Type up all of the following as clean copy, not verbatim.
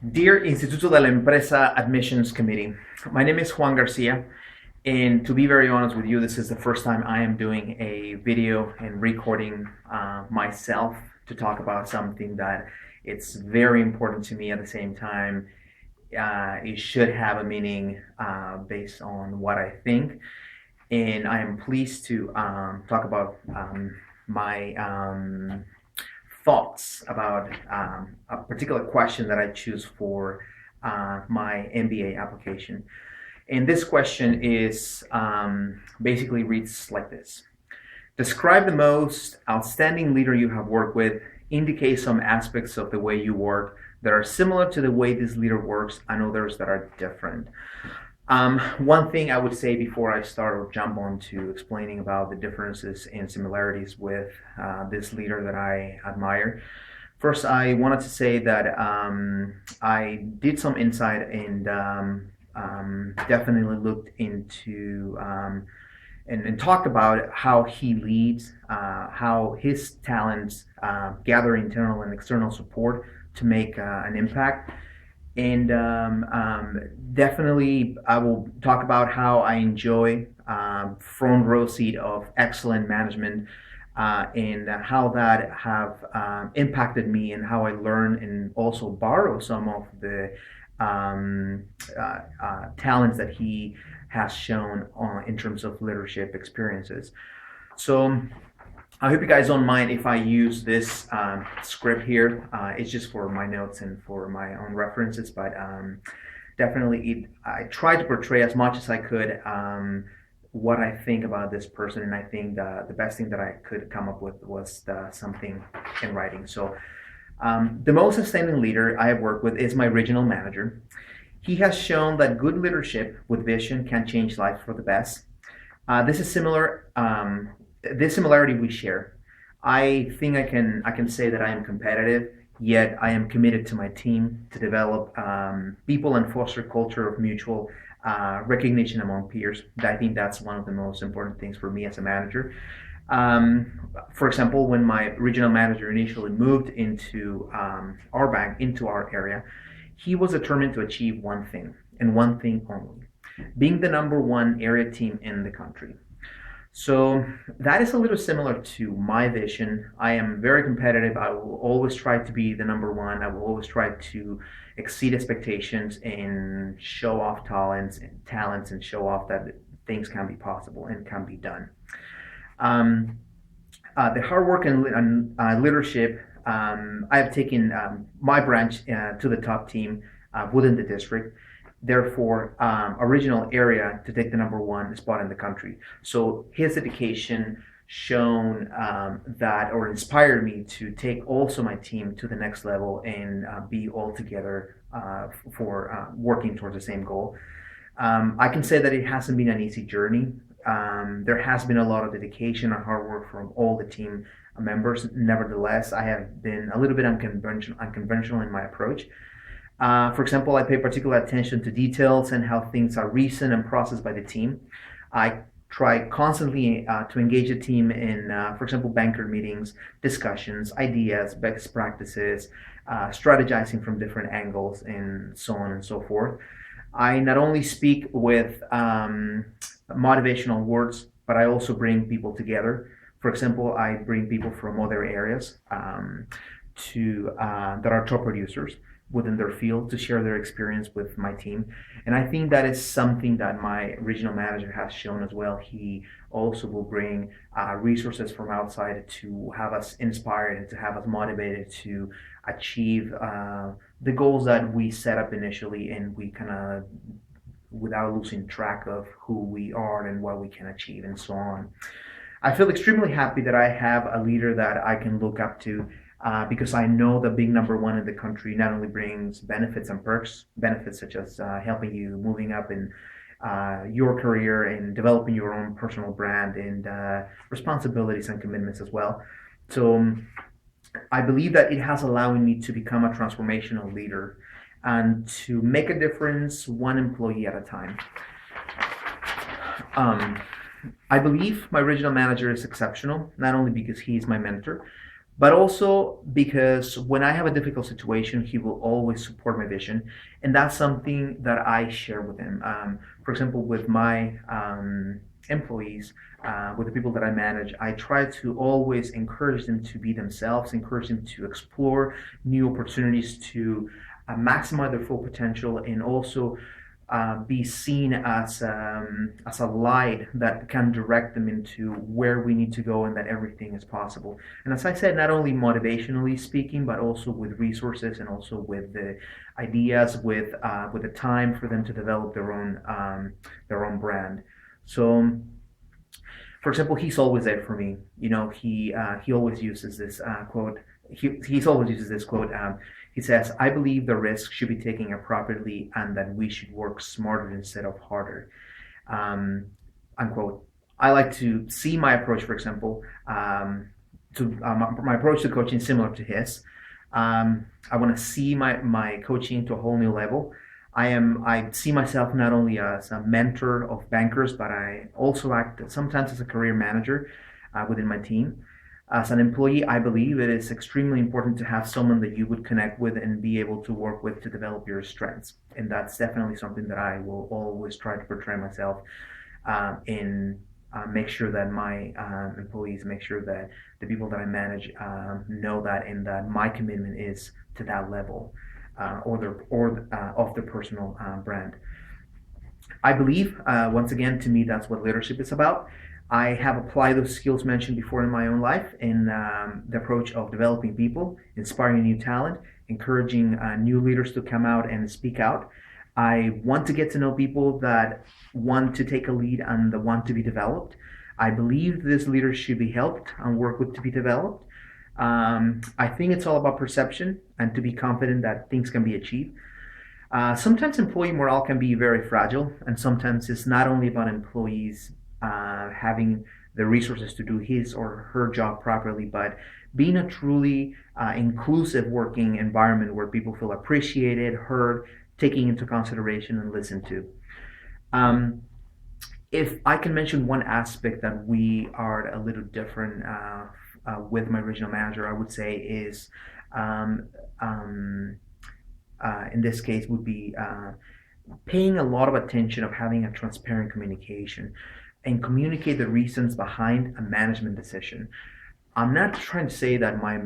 Dear Instituto de la Empresa Admissions Committee, my name is Juan Garcia, and to be very honest with you, this is the first time I am doing a video and recording myself to talk about something that it's very important to me. At the same time, it should have a meaning based on what I think, and I am pleased to talk about my thoughts about a particular question that I choose for my MBA application. And this question is basically reads like this. Describe the most outstanding leader you have worked with. Indicate some aspects of the way you work that are similar to the way this leader works and others that are different. One thing I would say before I start or jump on to explaining about the differences and similarities with this leader that I admire. First, I wanted to say that I did some insight and definitely looked into and talked about how he leads, how his talents gather internal and external support to make an impact. And definitely, I will talk about how I enjoy front row seat of excellent management and how that have impacted me and how I learn and also borrow some of the talents that he has shown in terms of leadership experiences. So I hope you guys don't mind if I use this script here. It's just for my notes and for my own references, but definitely I tried to portray as much as I could what I think about this person, and I think the best thing that I could come up with was something in writing. So the most outstanding leader I have worked with is my regional manager. He has shown that good leadership with vision can change lives for the best. This is similar. This similarity we share. I think I can say that I am competitive, yet I am committed to my team to develop people and foster a culture of mutual recognition among peers. I think that's one of the most important things for me as a manager. For example, when my regional manager initially moved into our bank, into our area, he was determined to achieve one thing and one thing only, being the number one area team in the country. So that is a little similar to my vision. I am very competitive. I will always try to be the number one. I will always try to exceed expectations and show off talents and show off that things can be possible and can be done. The hard work and leadership, I have taken my branch to the top team within the district, therefore original area to take the number one spot in the country. So his dedication shown that or inspired me to take also my team to the next level and be all together for working towards the same goal. I can say that it hasn't been an easy journey. There has been a lot of dedication and hard work from all the team members. Nevertheless, I have been a little bit unconventional in my approach. For example, I pay particular attention to details and how things are reasoned and processed by the team. I try constantly to engage the team in, for example, banker meetings, discussions, ideas, best practices, strategizing from different angles, and so on and so forth. I not only speak with motivational words, but I also bring people together. For example, I bring people from other areas to that are top producers within their field to share their experience with my team. And I think that is something that my regional manager has shown as well. He also will bring resources from outside to have us inspired and to have us motivated to achieve the goals that we set up initially, and we kind of without losing track of who we are and what we can achieve and so on. I feel extremely happy that I have a leader that I can look up to because I know that being number one in the country not only brings benefits and perks, benefits such as helping you moving up in your career and developing your own personal brand and responsibilities and commitments as well. So I believe that it has allowed me to become a transformational leader and to make a difference one employee at a time. I believe my regional manager is exceptional, not only because he is my mentor, but also because when I have a difficult situation, he will always support my vision, and that's something that I share with him. For example, with my employees, with the people that I manage, I try to always encourage them to be themselves, encourage them to explore new opportunities, to maximize their full potential, and also be seen as a light that can direct them into where we need to go, and that everything is possible. And as I said, not only motivationally speaking, but also with resources, and also with the ideas, with the time for them to develop their own brand. So, for example, he's always there for me. He always uses this quote. He's always uses this quote. He says, "I believe the risk should be taken appropriately, and that we should work smarter instead of harder." Um, Unquote. I like to see my approach, for example, to my approach to coaching similar to his. I want to see my coaching to a whole new level. I see myself not only as a mentor of bankers, but I also act sometimes as a career manager within my team. As an employee, I believe it is extremely important to have someone that you would connect with and be able to work with to develop your strengths. And that's definitely something that I will always try to portray myself in make sure that my employees, make sure that the people that I manage know that, and that my commitment is to that level, of the personal brand. I believe, once again, to me, that's what leadership is about. I have applied those skills mentioned before in my own life, in the approach of developing people, inspiring new talent, encouraging new leaders to come out and speak out. I want to get to know people that want to take a lead and that want to be developed. I believe this leader should be helped and work with to be developed. I think it's all about perception and to be confident that things can be achieved. Sometimes employee morale can be very fragile, and sometimes it's not only about employees having the resources to do his or her job properly, but being a truly inclusive working environment where people feel appreciated, heard, taken into consideration, and listened to. Um, if I can mention one aspect that we are a little different with my regional manager, I would say is, um, um, in this case, would be paying a lot of attention of having a transparent communication and communicate the reasons behind a management decision. I'm not trying to say that my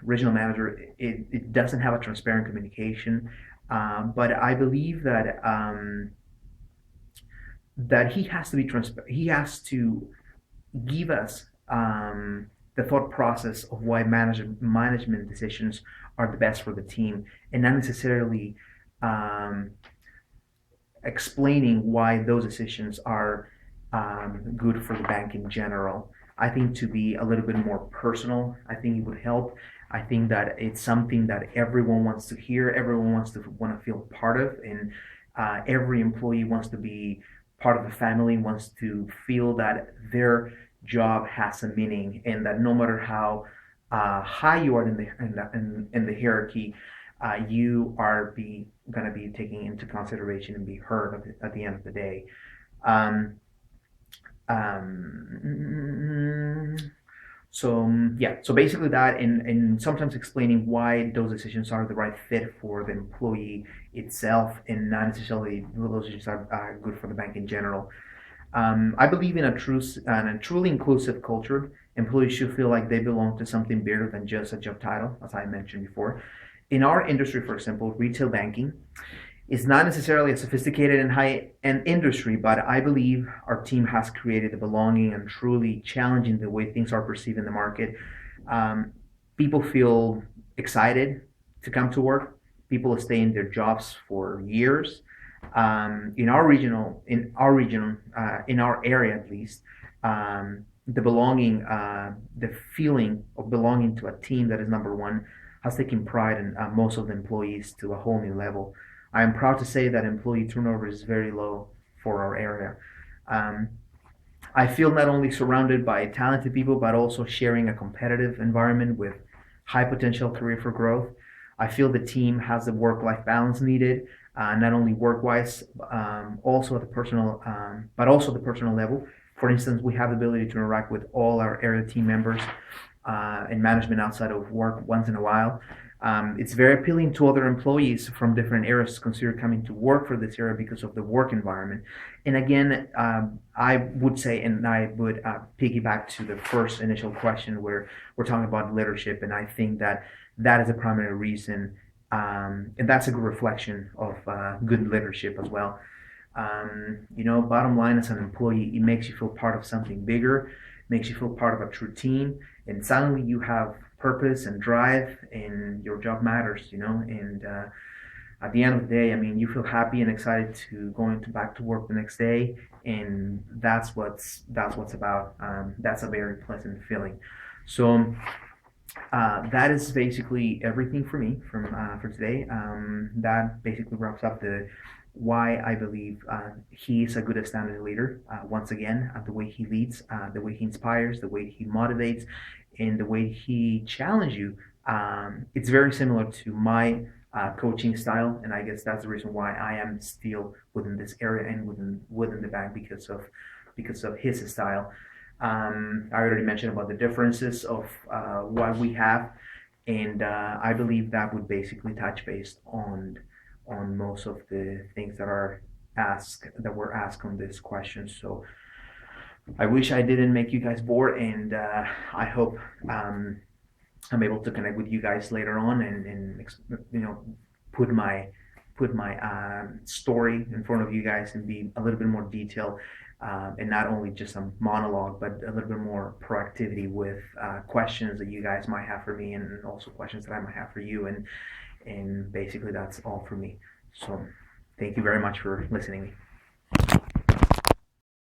regional manager it doesn't have a transparent communication, but I believe that he has to be transparent. He has to give us the thought process of why management decisions are the best for the team, and not necessarily um, explaining why those decisions are good for the bank in general. I think to be a little bit more personal, I think it would help. I think that it's something that everyone wants to hear, everyone wants to want to feel part of, and every employee wants to be part of the family, wants to feel that their job has a meaning, and that no matter how high you are in the hierarchy, you are be going to be taken into consideration and be heard at the end of the day. Um, um, so basically that, and sometimes explaining why those decisions are the right fit for the employee itself, and not necessarily those decisions are good for the bank in general. I believe in a truly inclusive culture. Employees should feel like they belong to something bigger than just a job title, as I mentioned before. In our industry, for example, retail banking is not necessarily a sophisticated and high-end industry, but I believe our team has created a belonging and truly challenging the way things are perceived in the market. Um, People feel excited to come to work. People stay in their jobs for years. In our area at least, the belonging, the feeling of belonging to a team that is number one has taken pride in most of the employees to a whole new level. I am proud to say that employee turnover is very low for our area. Um, I feel not only surrounded by talented people, but also sharing a competitive environment with high potential career for growth. I feel the team has the work-life balance needed, not only work-wise, also at the personal, but also the personal level. For instance, we have the ability to interact with all our area team members and management outside of work once in a while. It's very appealing to other employees from different areas to consider coming to work for this area because of the work environment. And again, I would say, and I would piggyback to the first initial question where we're talking about leadership, and I think that that is a primary reason, and that's a good reflection of good leadership as well. Bottom line, as an employee, it makes you feel part of something bigger, makes you feel part of a true team, and suddenly you have purpose and drive, and your job matters, and at the end of the day, I mean, you feel happy and excited to going to back to work the next day, and that's what's about. That's a very pleasant feeling. So that is basically everything for me from for today. That basically wraps up the why I believe he's a good outstanding leader. Once again, the way he leads, the way he inspires, the way he motivates, and the way he challenges you. It's very similar to my coaching style, and I guess that's the reason why I am still within this area and within the bank because of his style. I already mentioned about the differences of what we have, and I believe that would basically touch base on most of the things that were asked on this question. So I wish I didn't make you guys bored, and I hope I'm able to connect with you guys later on and put my story in front of you guys and be a little bit more detailed, and not only just a monologue, but a little bit more proactivity with questions that you guys might have for me, and also questions that I might have for you, and basically that's all for me. So thank you very much for listening.